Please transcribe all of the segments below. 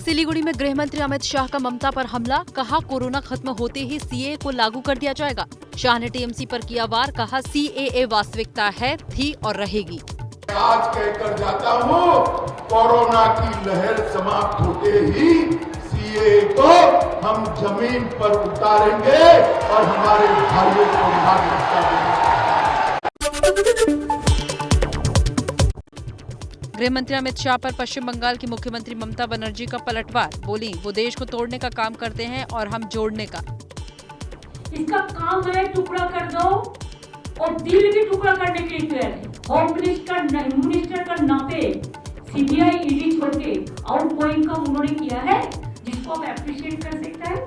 सिलीगुड़ी में गृह मंत्री अमित शाह का ममता पर हमला, कहा कोरोना खत्म होते ही सीएए को लागू कर दिया जाएगा। शाह ने टीएमसी पर किया वार, कहा सीएए वास्तविकता है, थी और रहेगी। आज कहकर जाता हूँ, कोरोना की लहर समाप्त होते ही सीएए को हम जमीन पर उतारेंगे और हमारे भाइयों को नागरिकता देंगे। गृह मंत्री अमित शाह पर पश्चिम बंगाल की मुख्यमंत्री ममता बनर्जी का पलटवार, बोली वो देश को तोड़ने का काम करते हैं और हम जोड़ने का। इसका काम है टुकड़ा कर दो और दिल भी टुकड़ा करने के लिए तैयार है। होम मिनिस्टर का नाते सीबीआई ईडी छोड़ के और कोई काम उन्होंने किया है जिसको आप एप्रिशिएट कर सकते हैं।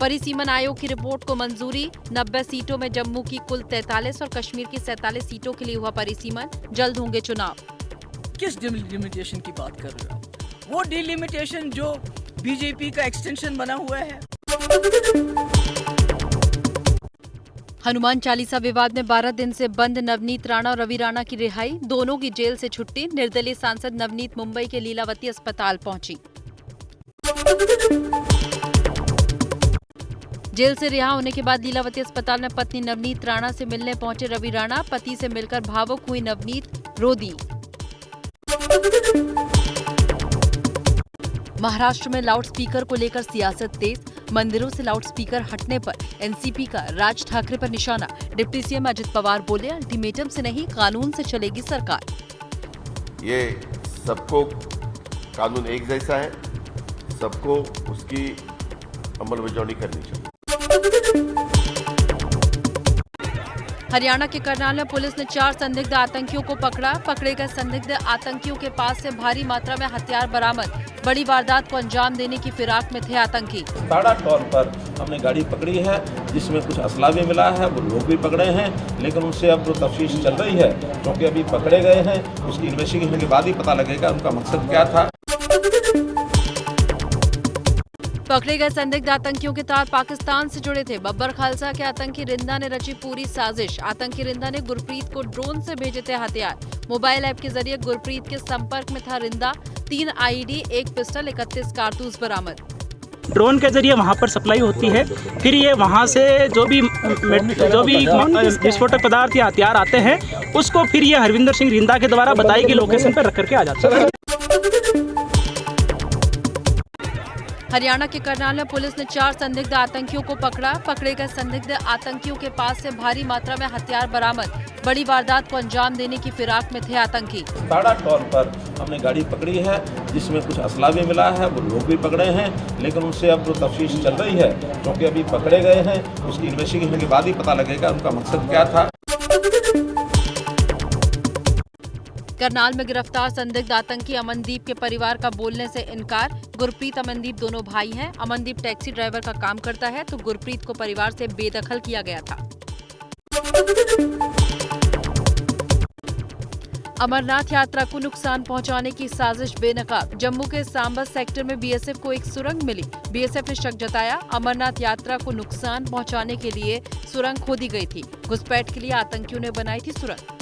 परिसीमन आयोग की रिपोर्ट को मंजूरी, 90 सीटों में जम्मू की कुल 43 और कश्मीर की 47 सीटों के लिए हुआ परिसीमन, जल्द होंगे चुनाव। किस डिलिमिटेशन की बात कर रहे हो? वो डिलिमिटेशन जो बीजेपी का एक्सटेंशन बना हुआ है। हनुमान चालीसा विवाद में 12 दिन से बंद नवनीत राणा और रवि राणा की रिहाई, दोनों की जेल से छुट्टी। निर्दलीय सांसद नवनीत मुंबई के लीलावती अस्पताल पहुंची। जेल से रिहा होने के बाद लीलावती अस्पताल में पत्नी नवनीत राणा से मिलने पहुंचे रवि राणा, पति से मिलकर भावुक हुई नवनीत, रो दी। महाराष्ट्र में लाउडस्पीकर को लेकर सियासत तेज, मंदिरों से लाउडस्पीकर हटने पर एनसीपी का राज ठाकरे पर निशाना। डिप्टी सीएम अजित पवार बोले अल्टीमेटम से नहीं, कानून से चलेगी सरकार। ये सबको कानून एक जैसा है, सबको उसकी अमलबजावनी करनी चाहिए। हरियाणा के करनाल में पुलिस ने 4 संदिग्ध आतंकियों को पकड़ा। पकड़े गए संदिग्ध आतंकियों के पास से भारी मात्रा में हथियार बरामद। बड़ी वारदात को अंजाम देने की फिराक में थे आतंकी। ताड़ा तौर पर हमने गाड़ी पकड़ी है जिसमें कुछ असला भी मिला है, वो लोग भी पकड़े हैं, लेकिन उनसे अब जो तफ्तीश चल रही है, क्योंकि अभी पकड़े गए हैं, उसकी इन्वेस्टिगेशन के बाद ही पता लगेगा उनका मकसद क्या था। पकड़े गए संदिग्ध आतंकियों के तार पाकिस्तान से जुड़े थे। बब्बर खालसा के आतंकी रिंदा ने रची पूरी साजिश। आतंकी रिंदा ने गुरप्रीत को ड्रोन से भेजे थे हथियार। मोबाइल ऐप के जरिए गुरप्रीत के संपर्क में था रिंदा। 3 आईडी, 1 पिस्टल, 31 कारतूस बरामद। ड्रोन के जरिए वहां पर सप्लाई होती है, फिर ये वहां से जो भी विस्फोटक पदार्थ या हथियार आते हैं उसको फिर ये हरविंदर सिंह रिंदा के द्वारा बताई गई लोकेशन पर रख करके आ जाता है। हरियाणा के करनाल में पुलिस ने 4 संदिग्ध आतंकियों को पकड़ा। पकड़े गए संदिग्ध आतंकियों के पास से भारी मात्रा में हथियार बरामद। बड़ी वारदात को अंजाम देने की फिराक में थे आतंकी। ताड़ा तौर पर हमने गाड़ी पकड़ी है जिसमें कुछ असला भी मिला है, वो लोग भी पकड़े हैं, लेकिन उनसे अब जो तफ्तीश चल रही है, क्योंकि अभी पकड़े गए हैं, उसकी इन्वेस्टिगेशन के बाद ही पता लगेगा उनका मकसद क्या था। करनाल में गिरफ्तार संदिग्ध आतंकी अमनदीप के परिवार का बोलने से इनकार। गुरप्रीत अमनदीप दोनों भाई हैं। अमनदीप टैक्सी ड्राइवर का काम करता है, तो गुरप्रीत को परिवार से बेदखल किया गया था। अमरनाथ यात्रा को नुकसान पहुंचाने की साजिश बेनकाब। जम्मू के सांबा सेक्टर में बीएसएफ को एक सुरंग मिली। बीएसएफ ने शक जताया अमरनाथ यात्रा को नुकसान पहुंचाने के लिए सुरंग खोदी गई थी। घुसपैठ के लिए आतंकियों ने बनाई थी सुरंग।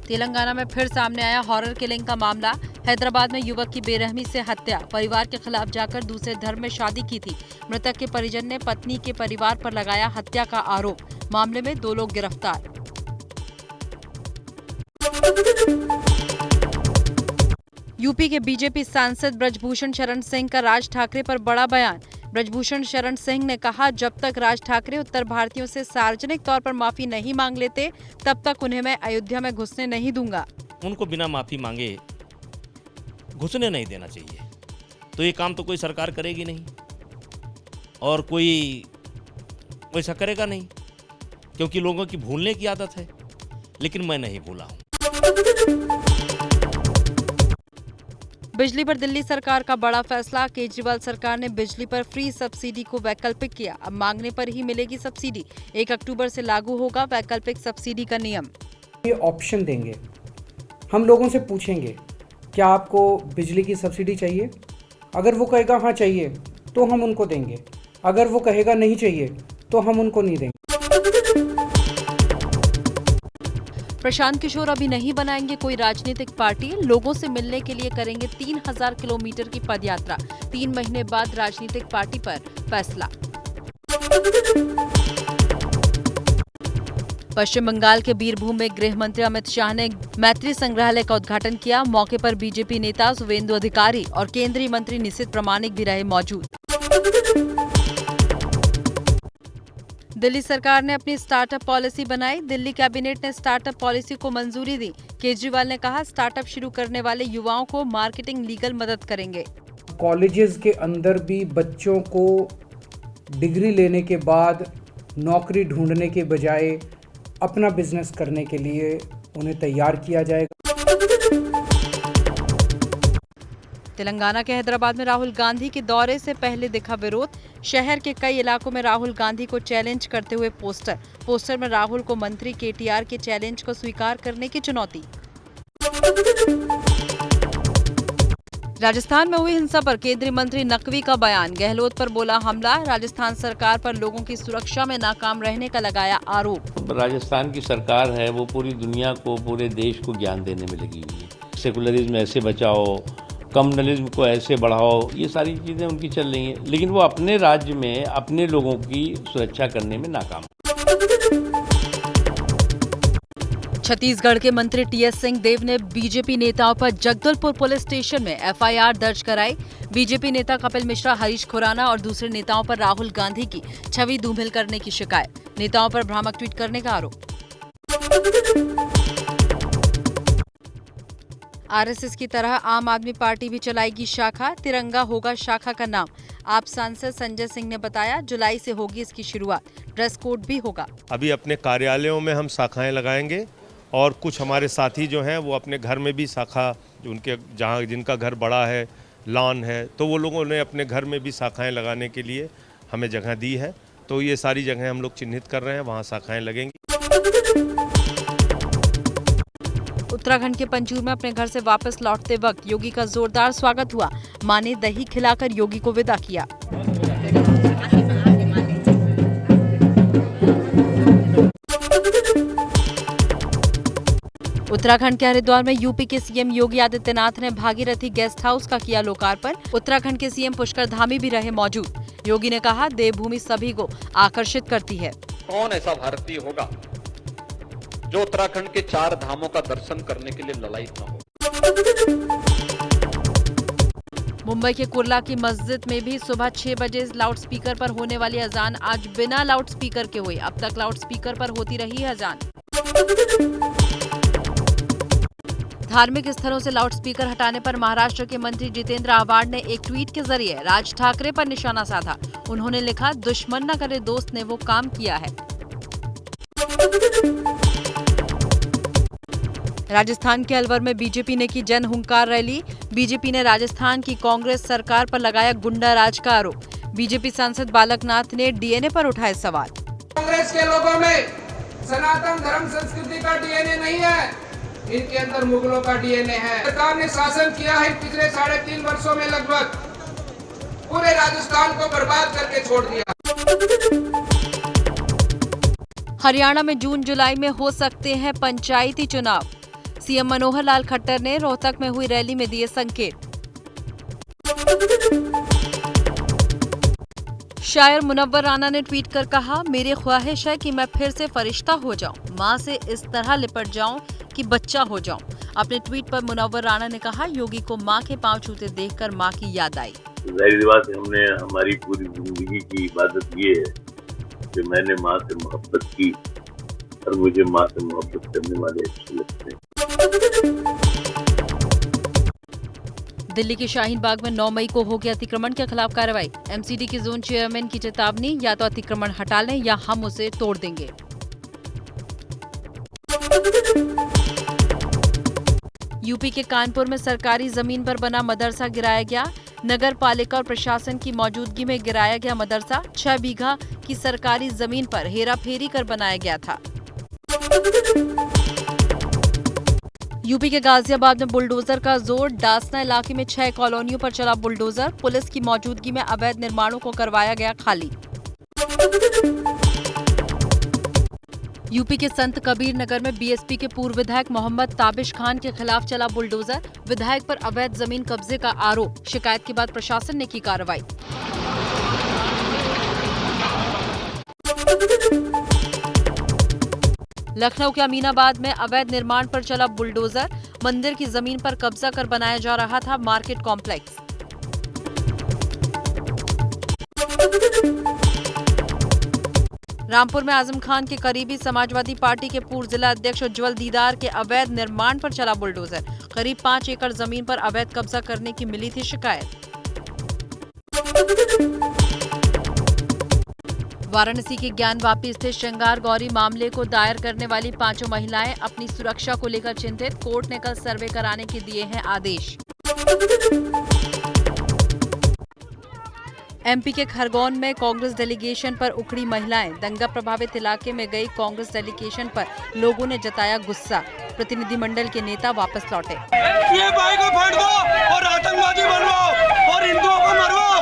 तेलंगाना में फिर सामने आया हॉरर किलिंग का मामला। हैदराबाद में युवक की बेरहमी से हत्या। परिवार के खिलाफ जाकर दूसरे धर्म में शादी की थी। मृतक के परिजन ने पत्नी के परिवार पर लगाया हत्या का आरोप। मामले में 2 लोग गिरफ्तार। यूपी के बीजेपी सांसद ब्रजभूषण शरण सिंह का राज ठाकरे पर बड़ा बयान। ब्रजभूषण शरण सिंह ने कहा, जब तक राज ठाकरे उत्तर भारतीयों से सार्वजनिक तौर पर माफी नहीं मांग लेते, तब तक उन्हें मैं अयोध्या में घुसने नहीं दूंगा। उनको बिना माफी मांगे घुसने नहीं देना चाहिए। तो ये काम तो कोई सरकार करेगी नहीं और कोई वैसा करेगा नहीं, क्योंकि लोगों की भूलने की आदत है, लेकिन मैं नहीं भूला हूं। बिजली पर दिल्ली सरकार का बड़ा फैसला। केजरीवाल सरकार ने बिजली पर फ्री सब्सिडी को वैकल्पिक किया। अब मांगने पर ही मिलेगी सब्सिडी। 1 अक्टूबर से लागू होगा वैकल्पिक सब्सिडी का नियम। ये ऑप्शन देंगे, हम लोगों से पूछेंगे क्या आपको बिजली की सब्सिडी चाहिए। अगर वो कहेगा हाँ चाहिए तो हम उनको देंगे, अगर वो कहेगा नहीं चाहिए तो हम उनको नहीं देंगे। प्रशांत किशोर अभी नहीं बनाएंगे कोई राजनीतिक पार्टी, लोगों से मिलने के लिए करेंगे 3000 किलोमीटर की पदयात्रा, 3 महीने बाद राजनीतिक पार्टी पर फैसला। पश्चिम बंगाल के बीरभूम में गृह मंत्री अमित शाह ने मैत्री संग्रहालय का उद्घाटन किया। मौके पर बीजेपी नेता शुवेंदु अधिकारी और केंद्रीय मंत्री निशित प्रामाणिक भी रहे मौजूद। दिल्ली सरकार ने अपनी स्टार्टअप पॉलिसी बनाई। दिल्ली कैबिनेट ने स्टार्टअप पॉलिसी को मंजूरी दी। केजरीवाल ने कहा, स्टार्टअप शुरू करने वाले युवाओं को मार्केटिंग लीगल मदद करेंगे। कॉलेजेस के अंदर भी बच्चों को डिग्री लेने के बाद नौकरी ढूंढने के बजाय अपना बिजनेस करने के लिए उन्हें तैयार किया जाएगा। तेलंगाना के हैदराबाद में राहुल गांधी के दौरे से पहले दिखा विरोध। शहर के कई इलाकों में राहुल गांधी को चैलेंज करते हुए पोस्टर में राहुल को मंत्री केटीआर के चैलेंज को स्वीकार करने की चुनौती। राजस्थान में हुई हिंसा पर केंद्रीय मंत्री नकवी का बयान। गहलोत पर बोला हमला। राजस्थान सरकार पर लोगों की सुरक्षा में नाकाम रहने का लगाया आरोप। राजस्थान की सरकार है वो पूरी दुनिया को, पूरे देश को ज्ञान देने में लगी हुई है। सेकुलरिज्म ऐसे बचाओ, कम्युनलिज्म को ऐसे बढ़ाओ, ये सारी चीज़ें उनकी चल रही हैं, लेकिन वो अपने राज्य में अपने लोगों की सुरक्षा करने में नाकाम। छत्तीसगढ़ के मंत्री टीएस सिंहदेव ने बीजेपी नेताओं पर जगदलपुर पुलिस स्टेशन में एफआईआर दर्ज कराई। बीजेपी नेता कपिल मिश्रा, हरीश खुराना और दूसरे नेताओं पर राहुल गांधी की छवि धूमिल करने की शिकायत। नेताओं पर भ्रामक ट्वीट करने का आरोप। आरएसएस की तरह आम आदमी पार्टी भी चलाएगी शाखा। तिरंगा होगा शाखा का नाम। आप सांसद संजय सिंह ने बताया, जुलाई से होगी इसकी शुरुआत। ड्रेस कोड भी होगा। अभी अपने कार्यालयों में हम शाखाएं लगाएंगे और कुछ हमारे साथी जो हैं वो अपने घर में भी शाखा, उनके जहाँ जिनका घर बड़ा है, लॉन है, तो वो लोगों ने अपने घर में भी शाखाएं लगाने के लिए हमें जगह दी है। तो ये सारी जगह हम लोग चिन्हित कर रहे हैं, वहाँ शाखाएं लगेंगी। उत्तराखंड के पंजूर में अपने घर से वापस लौटते वक्त योगी का जोरदार स्वागत हुआ। मां ने दही खिलाकर योगी को विदा किया। उत्तराखंड के हरिद्वार में यूपी के सीएम योगी आदित्यनाथ ने भागीरथी गेस्ट हाउस का किया लोकार्पण। उत्तराखंड के सीएम पुष्कर धामी भी रहे मौजूद। योगी ने कहा, देवभूमि सभी को आकर्षित करती है। कौन ऐसा भारतीय होगा जो उत्तराखंड के 4 धामों का दर्शन करने के लिए ललायित न हो। मुंबई के कुर्ला की मस्जिद में भी सुबह 6 बजे लाउडस्पीकर पर होने वाली अजान आज बिना लाउडस्पीकर के हुई। अब तक लाउडस्पीकर पर होती रही है अजान। धार्मिक स्थलों से लाउडस्पीकर हटाने पर महाराष्ट्र के मंत्री जितेंद्र आव्हाड ने एक ट्वीट के जरिए राज ठाकरे पर निशाना साधा। उन्होंने लिखा, दुश्मन न करे दोस्त ने वो काम किया है। राजस्थान के अलवर में बीजेपी ने की जन हुंकार रैली। बीजेपी ने राजस्थान की कांग्रेस सरकार पर लगाया गुंडा राज का आरोप। बीजेपी सांसद बालकनाथ ने डीएनए पर उठाए सवाल। कांग्रेस के लोगों में सनातन धर्म संस्कृति का डीएनए नहीं है, इनके अंदर मुगलों का डीएनए है। सरकार ने शासन किया है पिछले 3.5 वर्षों में लगभग पूरे राजस्थान को बर्बाद करके छोड़ दिया। हरियाणा में जून जुलाई में हो सकते हैं पंचायती चुनाव। सीएम मनोहर लाल खट्टर ने रोहतक में हुई रैली में दिए संकेत। शायर मुनव्वर राना ने ट्वीट कर कहा, मेरी ख्वाहिश है कि मैं फिर से फरिश्ता हो जाऊं, मां से इस तरह लिपट जाऊं कि बच्चा हो जाऊं। अपने ट्वीट पर मुनव्वर राना ने कहा, योगी को मां के पांव छूते देखकर मां की याद आई। जाहिर बात है, हमने हमारी पूरी जिंदगी की इबादत ये है कि मैंने माँ से मोहब्बत की और मुझे माँ से मोहब्बत करने वाले अच्छे लगते हैं। दिल्ली के शाहीन बाग में 9 मई को होगी अतिक्रमण के खिलाफ कार्रवाई। एमसीडी के जोन चेयरमैन की चेतावनी, या तो अतिक्रमण हटा लें या हम उसे तोड़ देंगे। यूपी के कानपुर में सरकारी जमीन पर बना मदरसा गिराया गया। नगर पालिका और प्रशासन की मौजूदगी में गिराया गया मदरसा। 6 बीघा की सरकारी जमीन पर हेराफेरी कर बनाया गया था। यूपी के गाजियाबाद में बुलडोजर का जोर। डासना इलाके में 6 कॉलोनियों पर चला बुलडोजर। पुलिस की मौजूदगी में अवैध निर्माणों को करवाया गया खाली। यूपी के संत कबीर नगर में बीएसपी के पूर्व विधायक मोहम्मद ताबिश खान के खिलाफ चला बुलडोजर। विधायक पर अवैध जमीन कब्जे का आरोप। शिकायत के बाद प्रशासन ने की कार्रवाई। लखनऊ के अमीनाबाद में अवैध निर्माण पर चला बुलडोजर। मंदिर की जमीन पर कब्जा कर बनाया जा रहा था मार्केट कॉम्प्लेक्स। रामपुर में आजम खान के करीबी समाजवादी पार्टी के पूर्व जिला अध्यक्ष उज्जवल दीदार के अवैध निर्माण पर चला बुलडोजर। करीब 5 एकड़ जमीन पर अवैध कब्जा करने की मिली थी शिकायत। वाराणसी के ज्ञानवापी स्थित श्रृंगार गौरी मामले को दायर करने वाली 5 महिलाएं अपनी सुरक्षा को लेकर चिंतित। कोर्ट ने कल सर्वे कराने के दिए हैं आदेश। एमपी के खरगोन में कांग्रेस डेलीगेशन पर उखड़ी महिलाएं। दंगा प्रभावित इलाके में गई कांग्रेस डेलीगेशन पर लोगों ने जताया गुस्सा। प्रतिनिधिमंडल के नेता वापस लौटे। ये भाई को फाड़ दो और आतंकवादी बनवाओ और हिंदुओं को मरवाओ।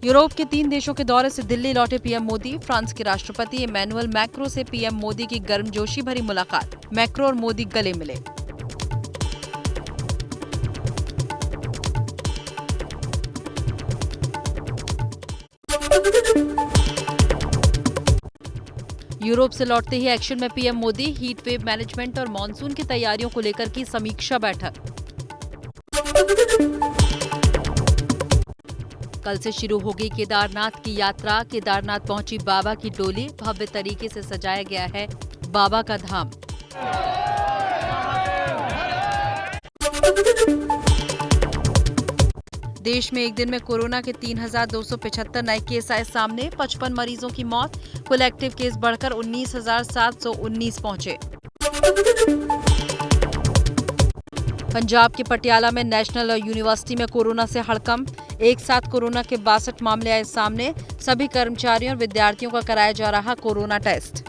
यूरोप के 3 देशों के दौरे से दिल्ली लौटे पीएम मोदी। फ्रांस के राष्ट्रपति इमैनुअल मैक्रो से पीएम मोदी की गर्मजोशी भरी मुलाकात। मैक्रो और मोदी गले मिले। यूरोप से लौटते ही एक्शन में PM Modi. Heat wave management और मॉनसून की तैयारियों को लेकर की समीक्षा बैठक। कल से शुरू होगी केदारनाथ की यात्रा। केदारनाथ पहुंची बाबा की डोली। भव्य तरीके से सजाया गया है बाबा का धाम। देश में एक दिन में कोरोना के 3,275 नए केस आए सामने। 55 मरीजों की मौत। कुल एक्टिव केस बढ़कर 19,719 पहुंचे। पंजाब के पटियाला में नेशनल यूनिवर्सिटी में कोरोना से हड़कंप। एक साथ कोरोना के 62 मामले आए सामने। सभी कर्मचारियों और विद्यार्थियों का कराया जा रहा कोरोना टेस्ट।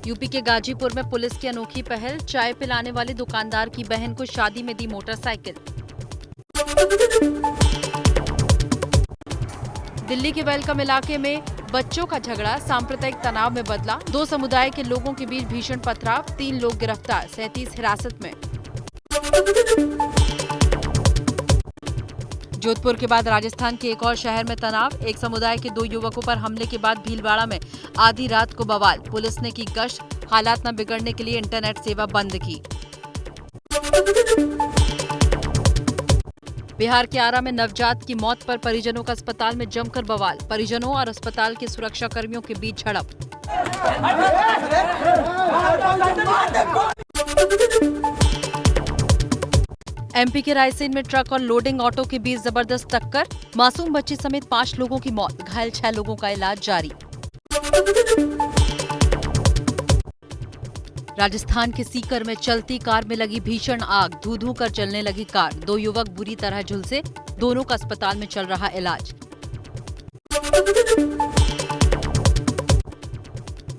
यूपी के गाजीपुर में पुलिस की अनोखी पहल। चाय पिलाने वाले दुकानदार की बहन को शादी में दी मोटरसाइकिल। दिल्ली के वेलकम इलाके में बच्चों का झगड़ा सांप्रदायिक तनाव में बदला। 2 समुदाय के लोगों के बीच भीषण पथराव। 3 लोग गिरफ्तार, 37 हिरासत में। जोधपुर के बाद राजस्थान के एक और शहर में तनाव। एक समुदाय के 2 युवकों पर हमले के बाद भीलवाड़ा में आधी रात को बवाल। पुलिस ने की गश्त। हालात न बिगड़ने के लिए इंटरनेट सेवा बंद की। बिहार के आरा में नवजात की मौत पर परिजनों का अस्पताल में जमकर बवाल। परिजनों और अस्पताल के सुरक्षा कर्मियों के बीच झड़प। एमपी के रायसेन में ट्रक और लोडिंग ऑटो के बीच जबरदस्त टक्कर। मासूम बच्ची समेत 5 लोगों की मौत। घायल 6 लोगों का इलाज जारी। राजस्थान के सीकर में चलती कार में लगी भीषण आग। धू-धू कर जलने लगी कार। 2 युवक बुरी तरह झुलसे। दोनों का अस्पताल में चल रहा इलाज।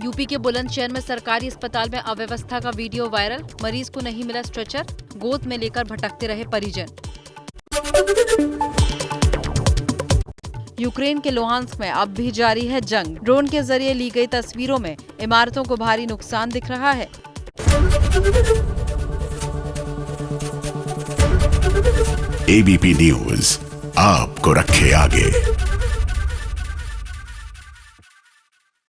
यूपी के बुलंदशहर में सरकारी अस्पताल में अव्यवस्था का वीडियो वायरल। मरीज को नहीं मिला स्ट्रेचर। गोद में लेकर भटकते रहे परिजन। यूक्रेन के लुहांस्क में अब भी जारी है जंग। ड्रोन के जरिए ली गई तस्वीरों में इमारतों को भारी नुकसान दिख रहा है। एबीपी न्यूज आपको रखे आगे।